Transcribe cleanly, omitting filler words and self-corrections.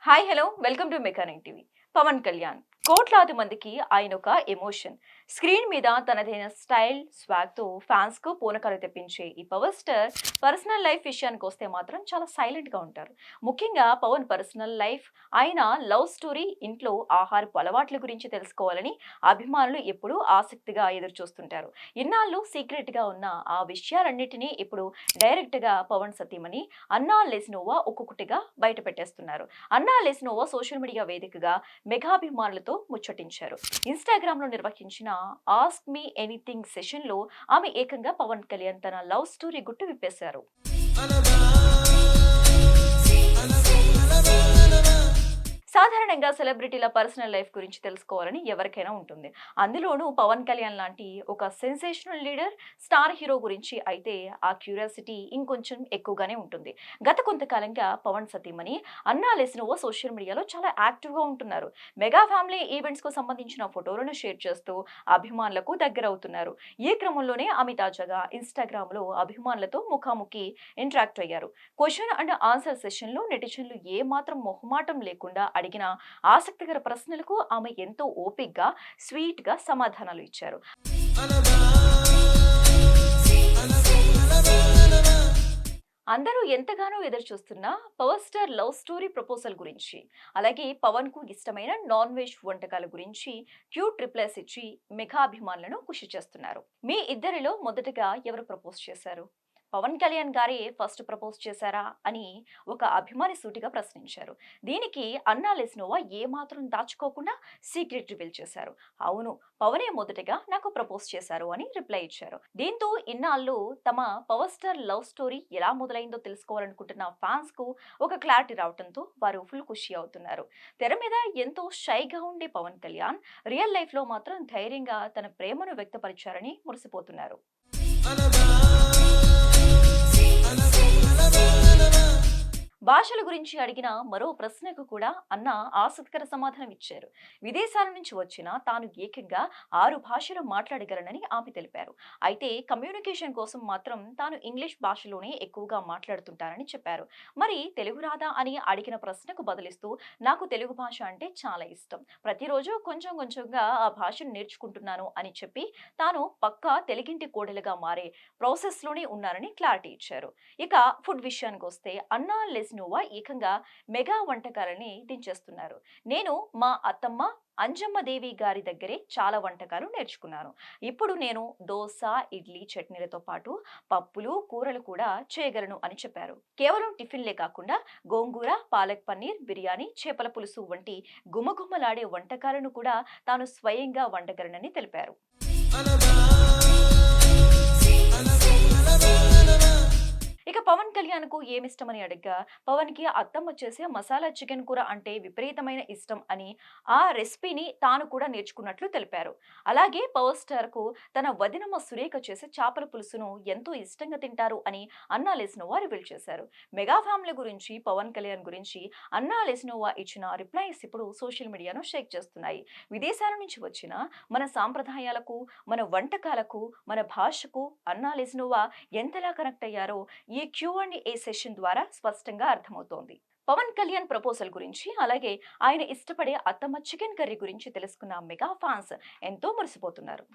Hi hello welcome to mechanic TV. Pawan Kalyan కోట్లాది మందికి ఆయన ఒక ఎమోషన్. స్క్రీన్ మీద తనదైన స్టైల్ స్వాగ్ తో ఫ్యాన్స్ కు పూనకాలు తెప్పించే ఈ పవర్ స్టార్ పర్సనల్ లైఫ్ విషయానికి వస్తే మాత్రం చాలా సైలెంట్ గా ఉంటారు. ముఖ్యంగా పవన్ పర్సనల్ లైఫ్, ఆయన లవ్ స్టోరీ, ఇంట్లో ఆహారపు అలవాట్ల గురించి తెలుసుకోవాలని అభిమానులు ఎప్పుడూ ఆసక్తిగా ఎదురు చూస్తుంటారు. ఇన్నాళ్ళు సీక్రెట్ గా ఉన్న ఆ విషయాలన్నిటినీ ఇప్పుడు డైరెక్ట్ గా పవన్ సతీమణి అన్నా లెస్నోవా ఒక్కొక్కటిగా బయట పెట్టేస్తున్నారు. అన్నా లెస్నోవా సోషల్ మీడియా వేదికగా మెగాభిమానులతో ముచ్చటించారు. ఇన్స్టాగ్రామ్ లో నిర్వహించిన ఆస్క్ మీ ఎనీథింగ్ సెషన్ లో ఆమె ఏకంగా పవన్ కళ్యాణ్ తన లవ్ స్టోరీ గుట్టు విప్పేశారు. సాధారణంగా సెలబ్రిటీల పర్సనల్ లైఫ్ గురించి తెలుసుకోవాలని ఎవరికైనా ఉంటుంది. అందులోనూ పవన్ కళ్యాణ్ లాంటి ఒక సెన్సేషనల్ లీడర్, స్టార్ హీరో గురించి అయితే ఆ క్యూరియాసిటీ ఇంకొంచెం ఎక్కువగానే ఉంటుంది. గత కొంతకాలంగా పవన్ సతీమణి అన్నా లెస్నోవా సోషల్ మీడియాలో చాలా యాక్టివ్ గా ఉంటున్నారు. మెగా ఫ్యామిలీ ఈవెంట్స్ కు సంబంధించిన ఫోటోలను షేర్ చేస్తూ అభిమానులకు దగ్గరవుతున్నారు. ఈ క్రమంలోనే ఆమె తాజాగా ఇన్స్టాగ్రామ్ లో అభిమానులతో ముఖాముఖి ఇంటరాక్ట్ అయ్యారు. క్వశ్చన్ అండ్ ఆన్సర్ సెషన్ లో నెటిజన్లు ఏ మాత్రం మొహమాటం లేకుండా అడిగిన ఆసక్తికర ప్రశ్నలకు ఆమె ఎంతో ఓపిగ్గా, స్వీట్ గా సమాధానాలు ఇచ్చారు. అందరూ ఎంతగానో ఎదురు చూస్తున్న power star love story proposal గురించి, అలాగే పవన్ కు ఇష్టమైన నాన్ వెజ్ వంటకాల గురించి క్యూట్ రిప్లైస్ ఇచ్చి మెగా అభిమానులను ఖుషి చేస్తున్నారు. మీ ఇద్దరిలో మొదటగా ఎవరు ప్రపోజ్ చేశారు? పవన్ కళ్యాణ్ గారే ఫస్ట్ ప్రపోజ్ చేశారా అని ఒక అభిమాని సూటిగా ప్రశ్నించారు. దీనికి అన్నా లెస్నోవా ఏమాత్రం దాచుకోకుండా సీక్రెట్ రివీల్ చేశారు. అవును, పవనే మొదటగా నాకు ప్రపోజ్ చేశారు అని రిప్లై ఇచ్చారు. దీంతో ఇన్నాళ్ళు తమ పవర్ స్టార్ లవ్ స్టోరీ ఎలా మొదలైందో తెలుసుకోవాలనుకుంటున్న ఫ్యాన్స్ కు ఒక క్లారిటీ రావడంతో వారు ఫుల్ ఖుషి అవుతున్నారు. తెర మీద ఎంతో షైగా ఉండే పవన్ కళ్యాణ్ రియల్ లైఫ్ లో మాత్రం ధైర్యంగా తన ప్రేమను వ్యక్తపరిచారని మురిసిపోతున్నారు. భాషల గురించి అడిగిన మరో ప్రశ్నకు కూడా అన్న ఆసక్తికర సమాధానం ఇచ్చారు. విదేశాల నుంచి వచ్చిన తాను ఏకంగా 6 భాషలు మాట్లాడగలనని ఆమె తెలిపారు. అయితే కమ్యూనికేషన్ కోసం మాత్రం తాను ఇంగ్లీష్ భాషలోనే ఎక్కువగా మాట్లాడుతుంటారని చెప్పారు. మరి తెలుగు రాదా అని అడిగిన ప్రశ్నకు బదులిస్తూ, నాకు తెలుగు భాష అంటే చాలా ఇష్టం, ప్రతిరోజు కొంచెం కొంచెంగా ఆ భాషను నేర్చుకుంటున్నాను అని చెప్పి తాను పక్కా తెలుగింటి కోడలుగా మారే ప్రాసెస్ లోనే ఉన్నారని క్లారిటీ ఇచ్చారు. ఇక ఫుడ్ విషయానికి వస్తే అన్నా లెస్నోవా ఏకంగా మెగా వంటకాలని దించేస్తున్నారు. నేను మా అత్తమ్మ అంజమ్మ దేవి గారి దగ్గరే చాలా వంటకాలు నేర్చుకున్నాను. ఇప్పుడు నేను దోస, ఇడ్లీ, చట్నీలతో పాటు పప్పులు, కూరలు కూడా చేయగలను అని చెప్పారు. కేవలం టిఫిన్లే కాకుండా గోంగూర, పాలక్ పన్నీర్, బిర్యానీ, చేపల పులుసు వంటి గుమగుమలాడే వంటకాలను కూడా తాను స్వయంగా వండగలనని తెలిపారు. ఇక పవన్ కళ్యాణ్ కు ఏమిష్టమని అడగ్గా, పవన్ కి అత్తమ్మ చేసే మసాలా చికెన్ కూర అంటే విపరీతమైన ఇష్టం అని, ఆ రెసిపీని తాను కూడా నేర్చుకున్నట్లు తెలిపారు. అలాగే పవర్ స్టార్ కు తన వదినమ్మ సురేఖ చేసే చేపల పులుసును ఎంతో ఇష్టంగా తింటారు అని అన్నా లెస్నోవా రివీల్ చేశారు. మెగా ఫ్యామిలీ గురించి, పవన్ కళ్యాణ్ గురించి అన్నా లెస్నోవా ఇచ్చిన రిప్లైస్ ఇప్పుడు సోషల్ మీడియాను షేక్ చేస్తున్నాయి. విదేశాల నుంచి వచ్చిన మన సాంప్రదాయాలకు, మన వంటకాలకు, మన భాషకు అన్నా లెస్నోవా ఎంతలా కనెక్ట్ అయ్యారో ఈ Q&A సెషన్ ద్వారా స్పష్టంగా అర్థమవుతోంది. పవన్ కళ్యాణ్ ప్రపోజల్ గురించి, అలాగే ఆయన ఇష్టపడే అత్తమ్మ చికెన్ కర్రీ గురించి తెలుసుకున్న మెగా ఫ్యాన్స్ ఎంతో మురిసిపోతున్నారు.